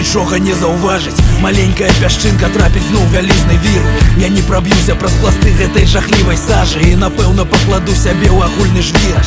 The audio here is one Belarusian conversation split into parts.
нічога не заўважыць. Маленькая пясчынка трапіць зноў вялізны вір. Я не праб'юся праз пласты гэтай жахлівай сажы і напэўна пакладу сябе ў агульны жвір.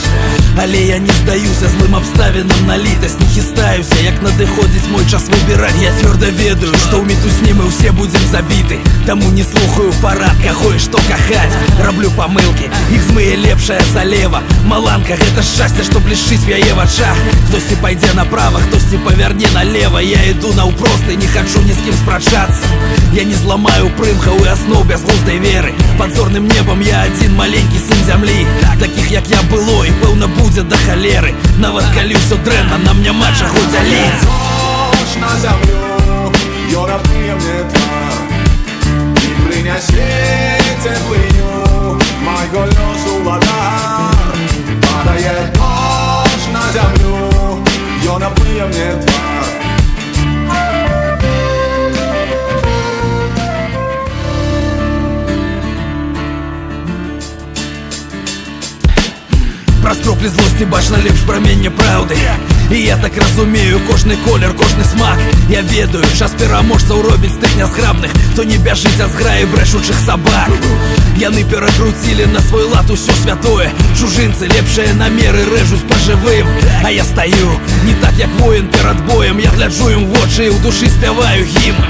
Але я не здаюся злым абставінам на літасць, не хістаюся, як надыходзіць мой час выбіраць. Я цвёрда ведаю, што ў мітусні мы ўсе будзем забіты, таму не слухаю парад, каго і што кахаць. Раблю памылкі, іх змые лепшая залева. Маланка, гэта шчасце, што блішчыць в яе вачах. Хтосьці пайдзе направа, хтосьці павярне налева. Я іду наўпрост і не хачу ні з кім спрачацца. Я не зламаю прымхаў і асноў бязглуздай веры. Пад зорным небам я адзін маленькі сын зямлі. Такіх як я было і пэўна будзе да халеры. Нават калі ўсё дрэнна, нам няма чаго дзяліць. Дождь на землю, Йора приемне твар, и принеси теплыню моего лесу ладар. Падает дождь на землю, Йора приемне твар. Праз кроплі злосці бачна лепш прамення праўды. І я так разумею кожны колер, кожны смак. Я ведаю, час пераможцаў робіць з тых нязграбных, хто не бяжыць ад зграі брэшучых сабак. Яны перакруцілі на свой лад усё святое. Чужынцы лепшыя намеры рэжуць па жывым. А я стаю, не так як воін перад боем. Я гляджу ім вочы і ў душы спяваю гімн.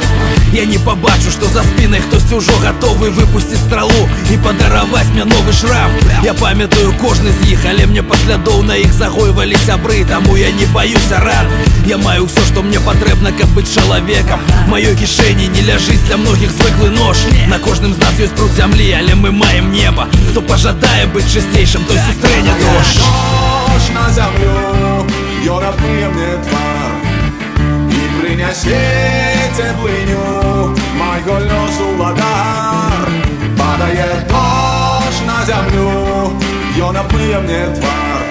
Я не пабачу, што за спінай хтосьці ўжо гатовы выпусціць стралу і падараваць мне новы шрам. Я памятаю кожны з іх, але мне паслядоўна іх загойвалі сябры, таму я не баюся ран. Я маю ўсё, што мне патрэбна, каб быць чалавекам. Маёй кішэні не ляжыць для многіх звыклы нож. На кожным з нас ёсць пруд зямлі, але мы маем неба. Хто пажадае быць чысцейшым, той сустрэне дождь. Дождь на землю, Йора приемне твар, и принеси теплыню моего лесу ладар. Падает дождь на землю, Йора приемне твар.